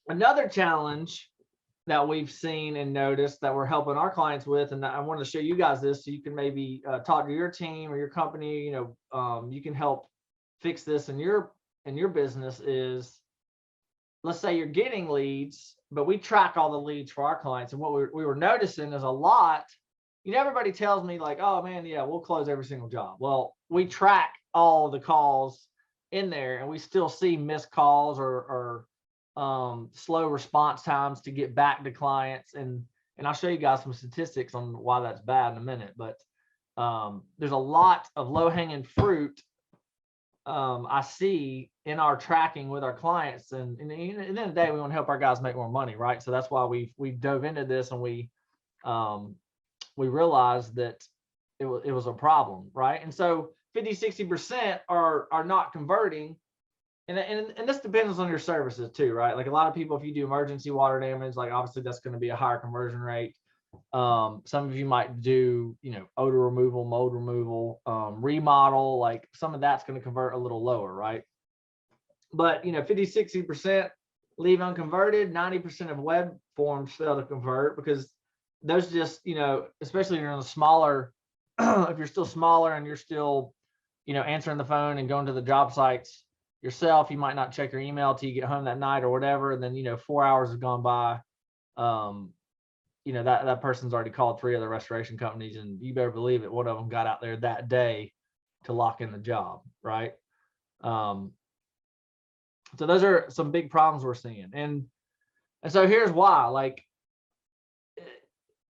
Another challenge that we've seen and noticed that we're helping our clients with, and I want to show you guys this so you can maybe talk to your team or your company. You can help fix this in your business. Is, let's say you're getting leads, but we track all the leads for our clients, and what we were noticing is a lot. Everybody tells me like, oh man, yeah, we'll close every single job. Well, we track all the calls in there, and we still see missed calls or slow response times to get back to clients. And I'll show you guys some statistics on why that's bad in a minute. But there's a lot of low hanging fruit I see in our tracking with our clients. And at the end of the day, we want to help our guys make more money, right? So that's why we dove into this, and we realized that it was a problem, right? And so 50-60% are not converting. And this depends on your services too, right? Like a lot of people, if you do emergency water damage, like obviously that's going to be a higher conversion rate. Some of you might do, odor removal, mold removal, remodel, like some of that's going to convert a little lower, right? But 50-60% leave unconverted. 90% of web forms fail to convert because those just, especially if you're in a smaller, if you're still smaller and you're still, answering the phone and going to the job sites yourself, you might not check your email till you get home that night or whatever. And then, 4 hours have gone by. That person's already called 3 other restoration companies, and you better believe it, one of them got out there that day to lock in the job, right? So those are some big problems we're seeing. And so here's why. Like,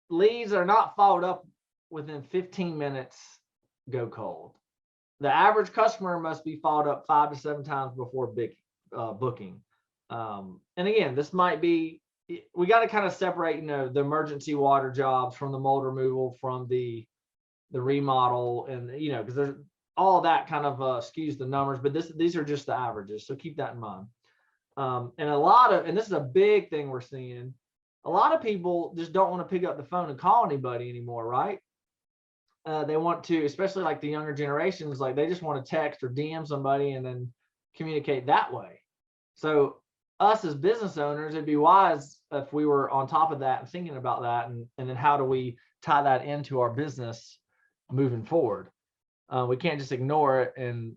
leads are not followed up within 15 minutes, go cold. The average customer must be followed up 5 to 7 times before booking. And again, this might be, we got to kind of separate, the emergency water jobs from the mold removal, from the remodel, and because there's all of that kind of skews the numbers, but these are just the averages, so keep that in mind. And this is a big thing we're seeing, a lot of people just don't want to pick up the phone and call anybody anymore, right? They want to, especially like the younger generations, like they just want to text or DM somebody and then communicate that way. So us as business owners, it'd be wise if we were on top of that and thinking about that, and then how do we tie that into our business moving forward? We can't just ignore it and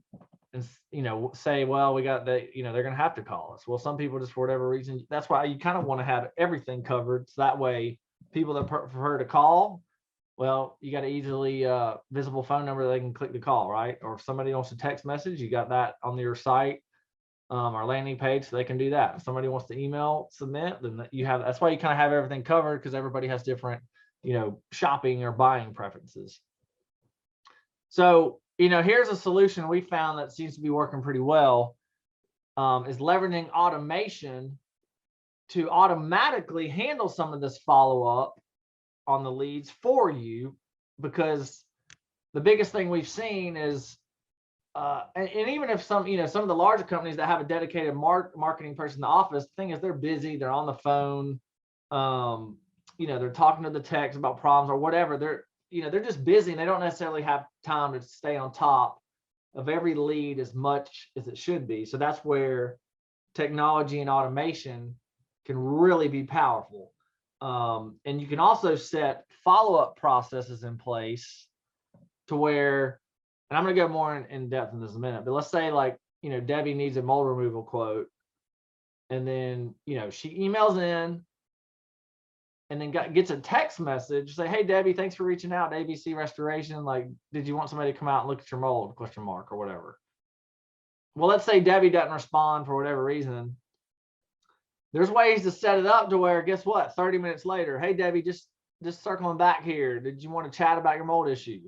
say, well, we got they're going to have to call us. Well, some people just, for whatever reason, that's why you kind of want to have everything covered, so that way people that prefer to call, well, you got an easily visible phone number they can click the call, right? Or if somebody wants to text message, you got that on your site, our landing page, so they can do that. If somebody wants to email submit, then you have, that's why you kind of have everything covered, because everybody has different, shopping or buying preferences. So, here's a solution we found that seems to be working pretty well, is leveraging automation to automatically handle some of this follow-up on the leads for you. Because the biggest thing we've seen is, and even if some of the larger companies that have a dedicated marketing person in the office, the thing is they're busy, they're on the phone, they're talking to the techs about problems or whatever. They're just busy, and they don't necessarily have time to stay on top of every lead as much as it should be. So that's where technology and automation can really be powerful. And you can also set follow-up processes in place to where, and I'm going to go more in depth in this in a minute, but let's say like, Debbie needs a mold removal quote, and then, she emails in and then gets a text message, say, hey, Debbie, thanks for reaching out to ABC Restoration. Like, did you want somebody to come out and look at your mold, ? Or whatever. Well, let's say Debbie doesn't respond for whatever reason. There's ways to set it up to where, guess what? 30 minutes later, hey, Debbie, just circling back here. Did you want to chat about your mold issue?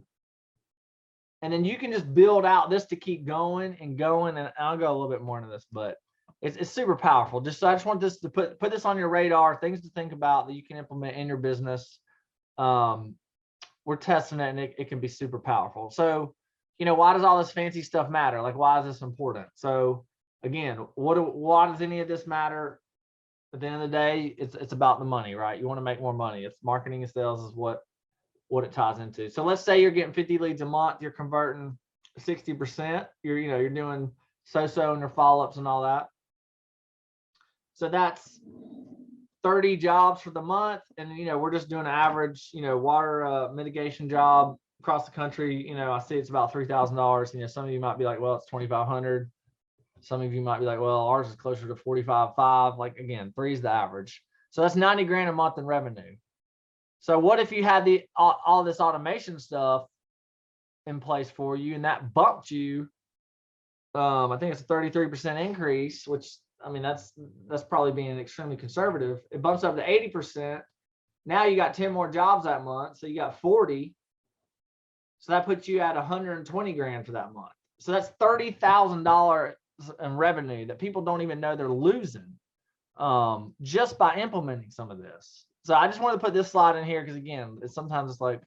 And then you can just build out this to keep going and going. And I'll go a little bit more into this, but it's super powerful. I just want this to put this on your radar, things to think about that you can implement in your business. We're testing it, and it can be super powerful. So, why does all this fancy stuff matter? Like, why is this important? So again, why does any of this matter? At the end of the day, it's about the money, right? You want to make more money. It's marketing and sales is what it ties into. So let's say you're getting 50 leads a month, you're converting 60%, you're doing so-so in your follow-ups and all that. So that's 30 jobs for the month. And, we're just doing an average, water mitigation job across the country. I see it's about $3,000. Some of you might be like, well, it's 2,500. Some of you might be like, well, ours is closer to 45.5. Like, again, 3 is the average. So that's 90 grand a month in revenue. So what if you had all this automation stuff in place for you, and that bumped you? I think it's a 33% increase, which, I mean, that's probably being extremely conservative. It bumps up to 80%. Now you got 10 more jobs that month, so you got 40. So that puts you at 120 grand for that month. So that's $30,000 in revenue that people don't even know they're losing, just by implementing some of this. So I just wanted to put this slide in here because, again, sometimes it's like,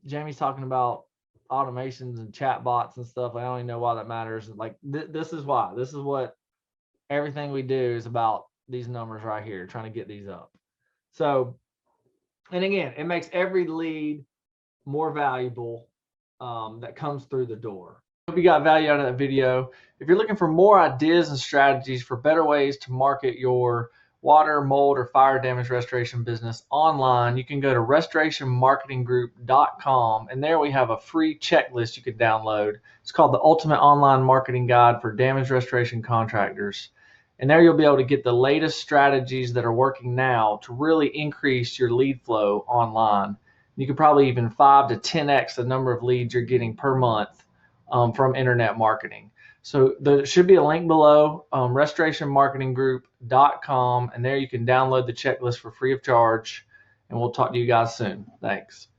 Jamie's talking about automations and chat bots and stuff. I don't even know why that matters. Like, this is why. This is what everything we do is about, these numbers right here, trying to get these up. So, and again, it makes every lead more valuable that comes through the door. Hope you got value out of that video. If you're looking for more ideas and strategies for better ways to market your water, mold, or fire damage restoration business online, you can go to restorationmarketinggroup.com, and there we have a free checklist you can download. It's called the Ultimate Online Marketing Guide for Damage Restoration Contractors. And there you'll be able to get the latest strategies that are working now to really increase your lead flow online. You could probably even 5 to 10x the number of leads you're getting per month from internet marketing. So there should be a link below, restorationmarketinggroup.com, and there you can download the checklist for free of charge. And we'll talk to you guys soon. Thanks.